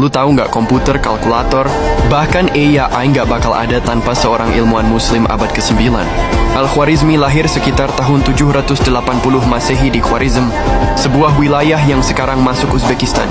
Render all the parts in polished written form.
Lu tahu nggak komputer, kalkulator, bahkan AI nggak bakal ada tanpa seorang ilmuwan muslim abad ke-9. Al-Khwarizmi lahir sekitar tahun 780 Masehi di Khwarizm, sebuah wilayah yang sekarang masuk Uzbekistan.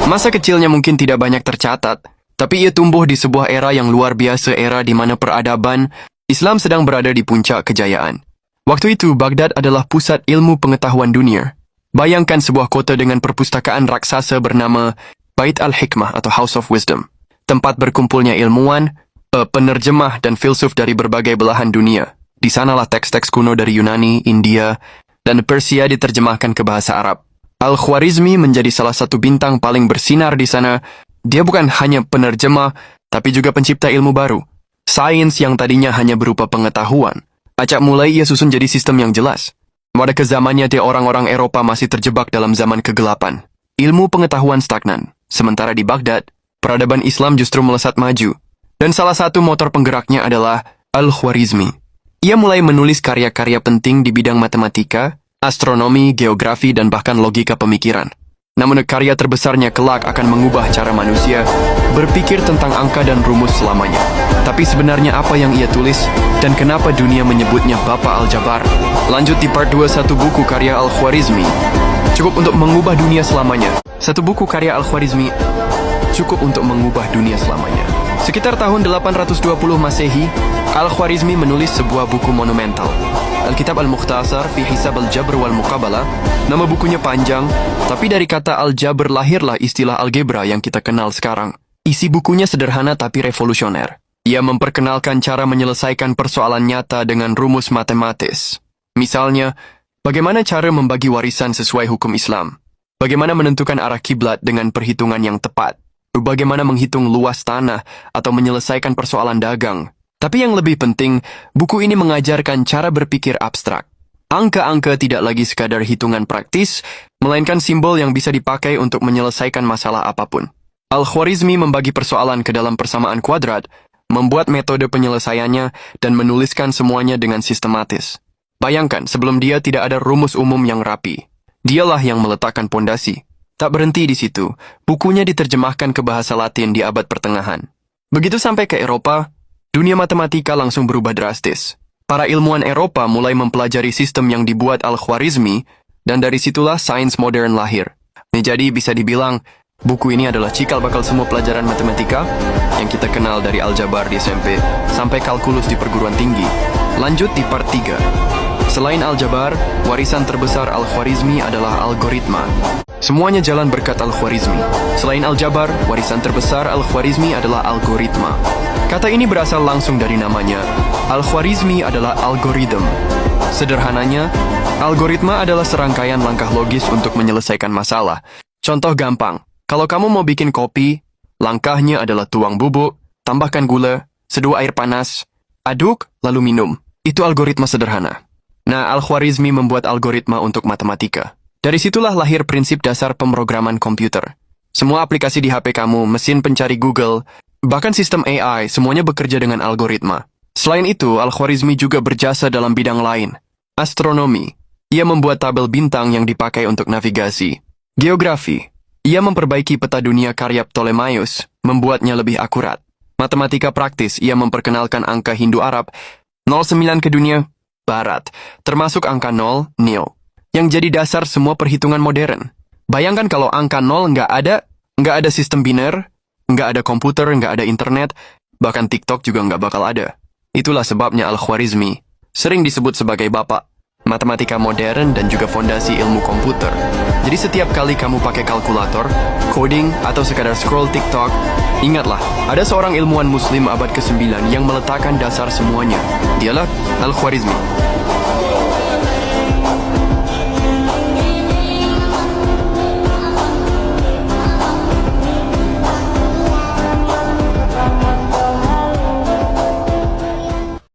Masa kecilnya mungkin tidak banyak tercatat, tapi ia tumbuh di sebuah era yang luar biasa, era di mana peradaban Islam sedang berada di puncak kejayaan. Waktu itu, Baghdad adalah pusat ilmu pengetahuan dunia. Bayangkan sebuah kota dengan perpustakaan raksasa bernama Bait al-Hikmah atau House of Wisdom, tempat berkumpulnya ilmuwan, penerjemah dan filsuf dari berbagai belahan dunia. Di sanalah teks-teks kuno dari Yunani, India, dan Persia diterjemahkan ke bahasa Arab. Al-Khwarizmi menjadi salah satu bintang paling bersinar di sana. Dia bukan hanya penerjemah, tapi juga pencipta ilmu baru. Sains yang tadinya hanya berupa pengetahuan, acak mulai ia susun jadi sistem yang jelas. Pada zamannya, orang-orang Eropa masih terjebak dalam zaman kegelapan. Ilmu pengetahuan stagnan. Sementara di Baghdad, peradaban Islam justru melesat maju. Dan salah satu motor penggeraknya adalah Al-Khwarizmi. Ia mulai menulis karya-karya penting di bidang matematika, astronomi, geografi, dan bahkan logika pemikiran. Namun karya terbesarnya kelak akan mengubah cara manusia berpikir tentang angka dan rumus selamanya. Tapi sebenarnya apa yang ia tulis dan kenapa dunia menyebutnya Bapa Al-Jabar? Lanjut di part 2 satu buku karya Al-Khwarizmi cukup untuk mengubah dunia selamanya. Satu buku karya Al-Khwarizmi cukup untuk mengubah dunia selamanya. Sekitar tahun 820 Masehi, Al-Khwarizmi menulis sebuah buku monumental, Al-Kitab Al-Mukhtasar fi Hisab Al-Jabr wal Muqabalah. Nama bukunya panjang, tapi dari kata Al-Jabr lahirlah istilah algebra yang kita kenal sekarang. Isi bukunya sederhana tapi revolusioner. Ia memperkenalkan cara menyelesaikan persoalan nyata dengan rumus matematis. Misalnya, bagaimana cara membagi warisan sesuai hukum Islam? Bagaimana menentukan arah kiblat dengan perhitungan yang tepat? Bagaimana menghitung luas tanah atau menyelesaikan persoalan dagang? Tapi yang lebih penting, buku ini mengajarkan cara berpikir abstrak. Angka-angka tidak lagi sekadar hitungan praktis, melainkan simbol yang bisa dipakai untuk menyelesaikan masalah apapun. Al-Khwarizmi membagi persoalan ke dalam persamaan kuadrat, membuat metode penyelesaiannya, dan menuliskan semuanya dengan sistematis. Bayangkan, sebelum dia tidak ada rumus umum yang rapi. Dialah yang meletakkan pondasi. Tak berhenti di situ, bukunya diterjemahkan ke bahasa Latin di abad pertengahan. Begitu sampai ke Eropa, dunia matematika langsung berubah drastis. Para ilmuwan Eropa mulai mempelajari sistem yang dibuat Al-Khwarizmi, dan dari situlah sains modern lahir. Jadi bisa dibilang, buku ini adalah cikal bakal semua pelajaran matematika yang kita kenal dari aljabar di SMP sampai kalkulus di perguruan tinggi. Lanjut di part 3. Selain aljabar, warisan terbesar Al-Khwarizmi adalah algoritma. Semuanya jalan berkat Al-Khwarizmi. Selain aljabar, warisan terbesar Al-Khwarizmi adalah algoritma. Kata ini berasal langsung dari namanya. Al-Khwarizmi adalah algoritma. Sederhananya, algoritma adalah serangkaian langkah logis untuk menyelesaikan masalah. Contoh gampang, kalau kamu mau bikin kopi, langkahnya adalah tuang bubuk, tambahkan gula, seduh air panas, aduk, lalu minum. Itu algoritma sederhana. Nah, Al-Khwarizmi membuat algoritma untuk matematika. Dari situlah lahir prinsip dasar pemrograman komputer. Semua aplikasi di HP kamu, mesin pencari Google, bahkan sistem AI, semuanya bekerja dengan algoritma. Selain itu, Al-Khwarizmi juga berjasa dalam bidang lain. Astronomi. Ia membuat tabel bintang yang dipakai untuk navigasi. Geografi. Ia memperbaiki peta dunia karya Ptolemaios, membuatnya lebih akurat. Matematika praktis. Ia memperkenalkan angka Hindu-Arab 09 ke dunia Barat, termasuk angka 0, nil, yang jadi dasar semua perhitungan modern. Bayangkan kalau angka 0 nggak ada sistem biner, nggak ada komputer, nggak ada internet, bahkan TikTok juga nggak bakal ada. Itulah sebabnya Al-Khwarizmi sering disebut sebagai bapak matematika modern dan juga fondasi ilmu komputer. Jadi setiap kali kamu pakai kalkulator, coding, atau sekadar scroll TikTok, ingatlah, ada seorang ilmuwan muslim abad ke-9 yang meletakkan dasar semuanya. Dialah Al-Khwarizmi.